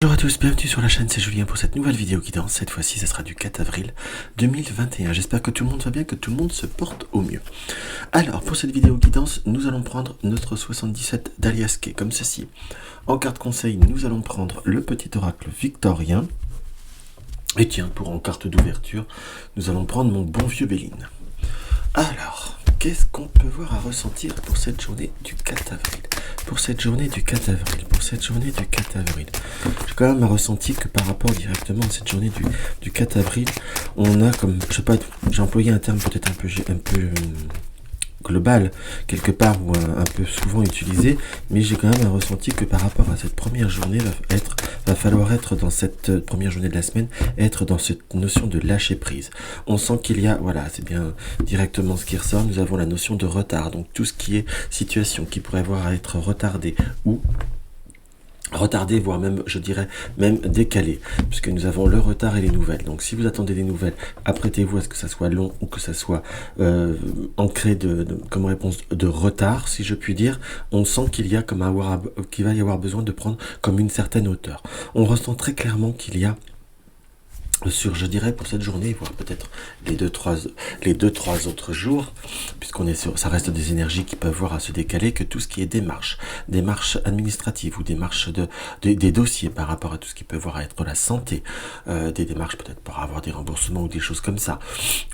Bonjour à tous, bienvenue sur la chaîne, c'est Julien pour cette nouvelle vidéo guidance. Cette fois-ci, ce sera du 4 avril 2021. J'espère que tout le monde va bien, que tout le monde se porte au mieux. Alors, pour cette vidéo guidance, nous allons prendre notre 77 d'Aliasqué, comme ceci. En carte conseil, nous allons prendre le petit oracle victorien. Et tiens, pour en carte d'ouverture, nous allons prendre mon bon vieux Béline. Alors, qu'est-ce qu'on peut voir à ressentir pour cette journée du 4 avril? J'ai quand même un ressenti que par rapport directement à cette journée du 4 avril, on a comme, je sais pas, j'ai employé un terme peut-être un peu global, quelque part, ou un peu souvent utilisé, mais j'ai quand même un ressenti que par rapport à cette première journée, va falloir être dans cette première journée de la semaine, être dans cette notion de lâcher prise. On sent qu'il y a, voilà, c'est bien directement ce qui ressort, nous avons la notion de retard, donc tout ce qui est situation qui pourrait avoir à être retardé ou voire même, je dirais, même décalé, puisque nous avons le retard et les nouvelles. Donc si vous attendez des nouvelles, apprêtez-vous à ce que ça soit long ou que ça soit ancré comme réponse de retard, si je puis dire. On sent qu'il y a qu'il va y avoir besoin de prendre comme une certaine hauteur. On ressent très clairement qu'il y a je dirais, pour cette journée, voire peut-être les deux, trois autres jours, puisqu'on est sur, ça reste des énergies qui peuvent voir à se décaler, que tout ce qui est démarches administratives ou démarches des dossiers par rapport à tout ce qui peut voir à être la santé, des démarches peut-être pour avoir des remboursements ou des choses comme ça,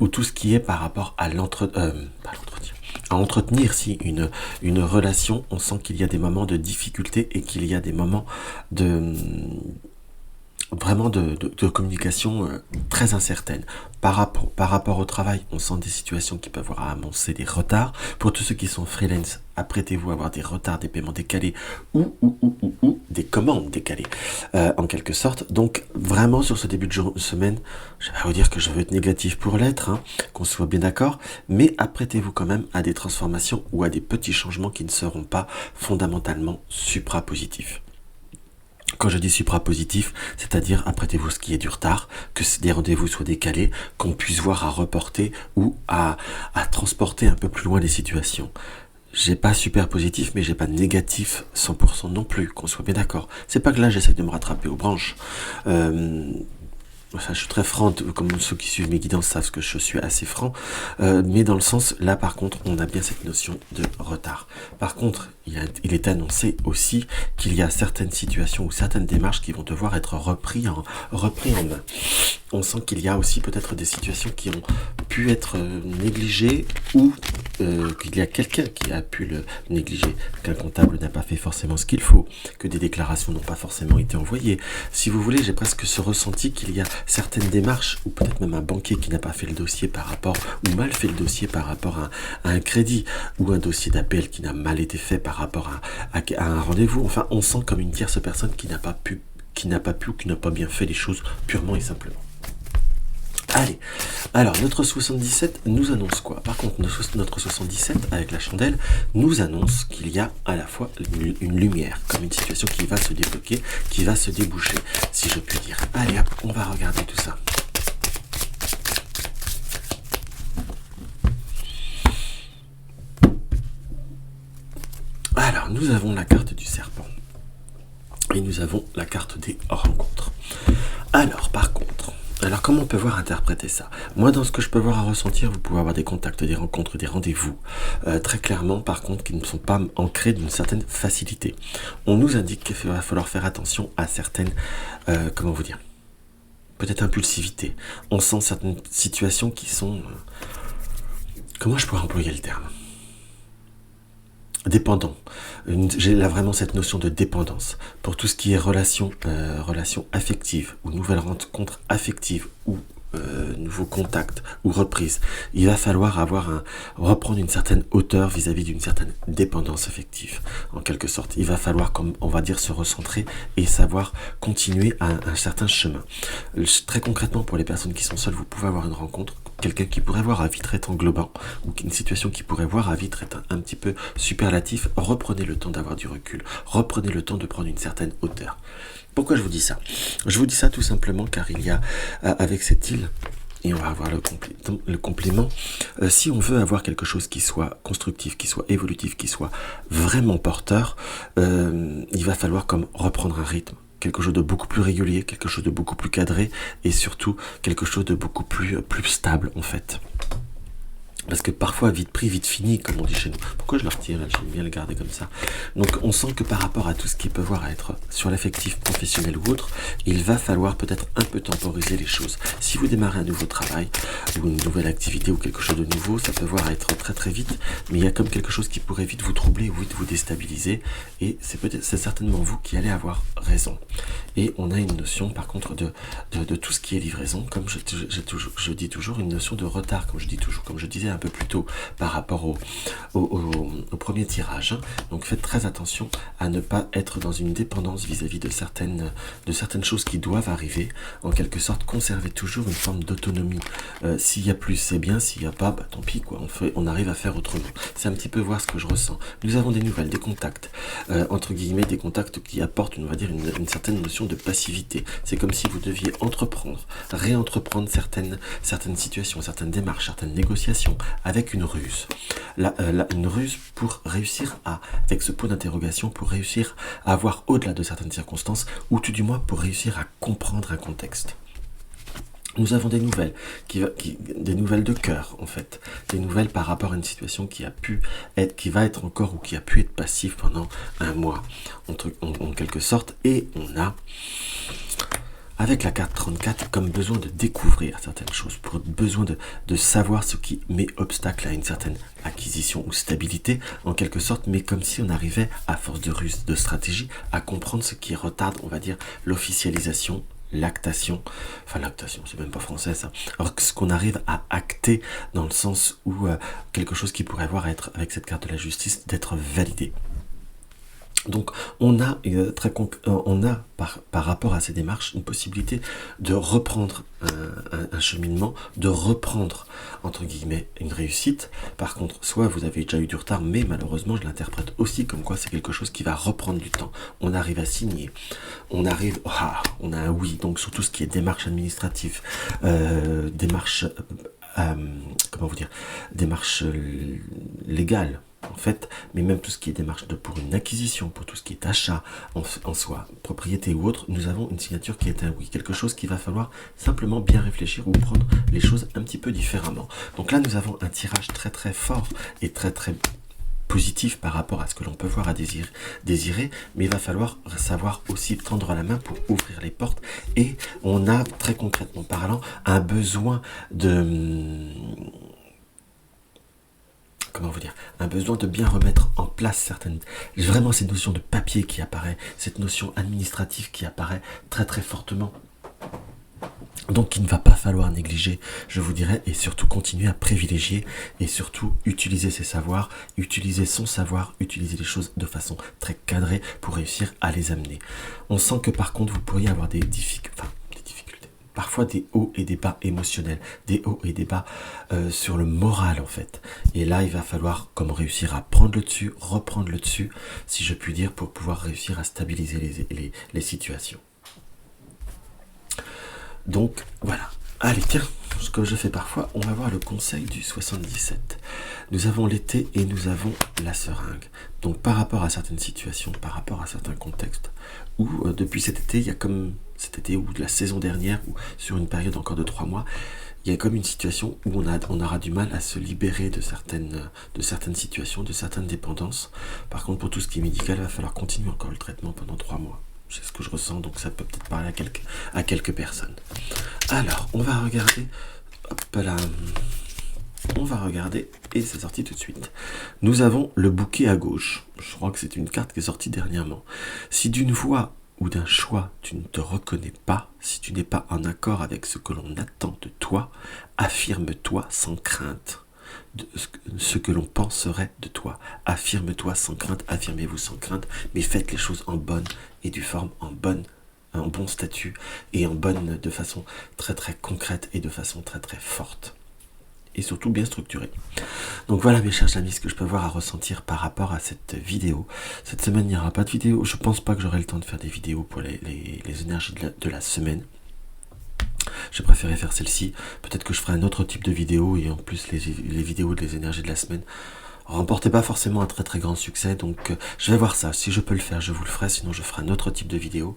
ou tout ce qui est par rapport à à entretenir une relation. On sent qu'il y a des moments de difficulté et qu'il y a des moments vraiment de communication très incertaine. Par rapport au travail, on sent des situations qui peuvent avoir annoncé des retards. Pour tous ceux qui sont freelance, apprêtez-vous à avoir des retards, des paiements décalés ou des commandes décalées, en quelque sorte. Donc, vraiment, sur ce début de semaine, je vais vous dire que je veux être négatif pour l'être, hein, qu'on soit bien d'accord, mais apprêtez-vous quand même à des transformations ou à des petits changements qui ne seront pas fondamentalement suprapositifs. Quand je dis suprapositif, c'est-à-dire apprêtez-vous ce qui est du retard, que des rendez-vous soient décalés, qu'on puisse voir à reporter ou à transporter un peu plus loin les situations. J'ai pas super positif, mais j'ai pas négatif 100% non plus, qu'on soit bien d'accord. C'est pas que là j'essaie de me rattraper aux branches. Enfin, je suis très franc, comme ceux qui suivent mes guidances savent que je suis assez franc, mais dans le sens, là par contre, on a bien cette notion de retard. Par contre, il est annoncé aussi qu'il y a certaines situations ou certaines démarches qui vont devoir être repris en main. On sent qu'il y a aussi peut-être des situations qui ont pu être négligées ou qu'il y a quelqu'un qui a pu le négliger, qu'un comptable n'a pas fait forcément ce qu'il faut, que des déclarations n'ont pas forcément été envoyées. Si vous voulez, j'ai presque ce ressenti qu'il y a certaines démarches, ou peut-être même un banquier qui n'a pas fait le dossier ou mal fait le dossier par rapport à un crédit, ou un dossier d'appel qui n'a mal été fait par rapport à un rendez-vous. Enfin, on sent comme une tierce personne qui n'a pas pu ou qui n'a pas bien fait les choses purement et simplement. Allez, alors notre 77 nous annonce quoi? Par contre, notre 77 avec la chandelle nous annonce qu'il y a à la fois une lumière, comme une situation qui va se débloquer, qui va se déboucher, si je puis dire. Allez hop, on va regarder tout ça. Alors, nous avons la carte du serpent. Et nous avons la carte des rencontres. Alors, par contre, comment on peut interpréter ça? Moi, dans ce que je peux voir à ressentir, vous pouvez avoir des contacts, des rencontres, des rendez-vous, très clairement, par contre, qui ne sont pas ancrés d'une certaine facilité. On nous indique qu'il va falloir faire attention à certaines, comment vous dire, peut-être impulsivité. On sent certaines situations qui sont, comment je pourrais employer le terme? Dépendant. J'ai là vraiment cette notion de dépendance pour tout ce qui est relation affective ou nouvelle rencontre affective ou nouveau contact ou reprise. Il va falloir reprendre une certaine hauteur vis-à-vis d'une certaine dépendance affective, en quelque sorte. Il va falloir, comme on va dire, se recentrer et savoir continuer un certain chemin. Très concrètement, pour les personnes qui sont seules, vous pouvez avoir une rencontre, quelqu'un qui pourrait voir à vitre être englobant, ou une situation qui pourrait voir à vitre être un petit peu superlatif. Reprenez le temps d'avoir du recul, reprenez le temps de prendre une certaine hauteur. Pourquoi je vous dis ça? Je vous dis ça tout simplement car il y a, avec cette île, et on va avoir le complément, si on veut avoir quelque chose qui soit constructif, qui soit évolutif, qui soit vraiment porteur, il va falloir comme reprendre un rythme, quelque chose de beaucoup plus régulier, quelque chose de beaucoup plus cadré, et surtout quelque chose de beaucoup plus stable en fait. Parce que parfois, vite pris, vite fini, comme on dit chez nous. Pourquoi je le retire? J'aime bien le garder comme ça. Donc, on sent que par rapport à tout ce qui peut voir être sur l'affectif professionnel ou autre, il va falloir peut-être un peu temporiser les choses. Si vous démarrez un nouveau travail, ou une nouvelle activité, ou quelque chose de nouveau, ça peut voir être très très vite, mais il y a comme quelque chose qui pourrait vite vous troubler, ou vite vous déstabiliser, et c'est certainement vous qui allez avoir raison. Et on a une notion, par contre, de tout ce qui est livraison, comme je dis toujours, une notion de retard, comme je disais un peu plus tôt par rapport au premier tirage. Donc faites très attention à ne pas être dans une dépendance vis-à-vis de certaines choses qui doivent arriver. En quelque sorte, conservez toujours une forme d'autonomie. S'il y a plus, c'est bien. S'il n'y a pas, bah, tant pis, quoi. On arrive à faire autrement. C'est un petit peu voir ce que je ressens. Nous avons des nouvelles, des contacts, entre guillemets, des contacts qui apportent, on va dire, une certaine notion de passivité. C'est comme si vous deviez réentreprendre certaines situations, certaines démarches, certaines négociations, avec une ruse. Une ruse pour réussir avec ce point d'interrogation, pour réussir à voir au-delà de certaines circonstances, ou tout du moins pour réussir à comprendre un contexte. Nous avons des nouvelles, des nouvelles de cœur en fait, des nouvelles par rapport à une situation qui va être encore ou qui a pu être passive pendant un mois, en quelque sorte, et on a avec la carte 34, comme besoin de découvrir certaines choses, pour besoin de savoir ce qui met obstacle à une certaine acquisition ou stabilité, en quelque sorte, mais comme si on arrivait, à force de ruse, de stratégie, à comprendre ce qui retarde, on va dire, l'officialisation, l'actation, c'est même pas français ça, alors ce qu'on arrive à acter dans le sens où quelque chose qui pourrait être, avec cette carte de la justice, d'être validé. Donc on a par rapport à ces démarches une possibilité de reprendre un cheminement, de reprendre entre guillemets une réussite. Par contre, soit vous avez déjà eu du retard, mais malheureusement je l'interprète aussi comme quoi c'est quelque chose qui va reprendre du temps. On arrive à signer, on a un oui, donc sur tout ce qui est démarche administrative, démarche légale en fait, mais même tout ce qui est démarche pour une acquisition, pour tout ce qui est achat en soi, propriété ou autre, nous avons une signature qui est un oui, quelque chose qu'il va falloir simplement bien réfléchir ou prendre les choses un petit peu différemment. Donc là, nous avons un tirage très très fort et très très positif par rapport à ce que l'on peut voir à désirer, mais il va falloir savoir aussi tendre la main pour ouvrir les portes, et on a très concrètement parlant un besoin un besoin de bien remettre en place vraiment cette notion de papier qui apparaît, cette notion administrative qui apparaît très très fortement. Donc il ne va pas falloir négliger, je vous dirais, et surtout continuer à privilégier, et surtout utiliser ses savoirs, utiliser son savoir, utiliser les choses de façon très cadrée pour réussir à les amener. On sent que par contre vous pourriez avoir des difficultés, parfois des hauts et des bas émotionnels, des hauts et des bas sur le moral en fait. Et là, il va falloir réussir à prendre le dessus, reprendre le dessus, si je puis dire, pour pouvoir réussir à stabiliser les situations. Donc, voilà. Allez, tiens, ce que je fais parfois, on va voir le conseil du 77. Nous avons l'été et nous avons la seringue. Donc, par rapport à certaines situations, par rapport à certains contextes, où depuis cet été, il y a comme cet été ou de la saison dernière, ou sur une période encore de 3 mois, il y a comme une situation où on aura du mal à se libérer de certaines situations, de certaines dépendances. Par contre, pour tout ce qui est médical, il va falloir continuer encore le traitement pendant 3 mois. C'est ce que je ressens, donc ça peut peut-être parler à quelques personnes. Alors, on va regarder. Hop là. On va regarder, et c'est sorti tout de suite. Nous avons le bouquet à gauche. Je crois que c'est une carte qui est sortie dernièrement. Si d'une voix ou d'un choix tu ne te reconnais pas, si tu n'es pas en accord avec ce que l'on attend de toi, affirme-toi sans crainte de ce que l'on penserait de toi. Affirme-toi sans crainte, affirmez-vous sans crainte, mais faites les choses en bonne et due forme, en bon statut, et de façon très très concrète et de façon très très forte. Et surtout bien structuré. Donc voilà mes chers amis, ce que je peux avoir à ressentir par rapport à cette vidéo. Cette semaine il n'y aura pas de vidéo, je pense pas que j'aurai le temps de faire des vidéos pour les énergies de la semaine. J'ai préféré faire celle-ci, peut-être que je ferai un autre type de vidéo, et en plus les vidéos des énergies de la semaine, remportait pas forcément un très très grand succès, donc je vais voir ça. Si je peux le faire, je vous le ferai, sinon je ferai un autre type de vidéo.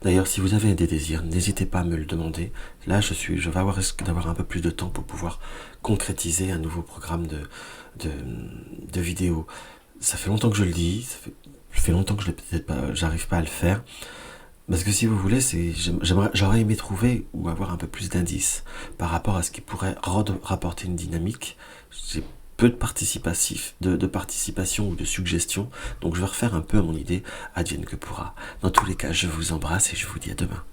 D'ailleurs, si vous avez des désirs, n'hésitez pas à me le demander. Là, je vais avoir risque d'avoir un peu plus de temps pour pouvoir concrétiser un nouveau programme de vidéos. Ça fait longtemps que je le dis, ça fait longtemps que j'arrive pas à le faire. Parce que si vous voulez, j'aurais aimé trouver ou avoir un peu plus d'indices par rapport à ce qui pourrait rapporter une dynamique. J'ai peu de participation ou de suggestions, donc je vais refaire un peu à mon idée, advienne que pourra. Dans tous les cas, je vous embrasse et je vous dis à demain.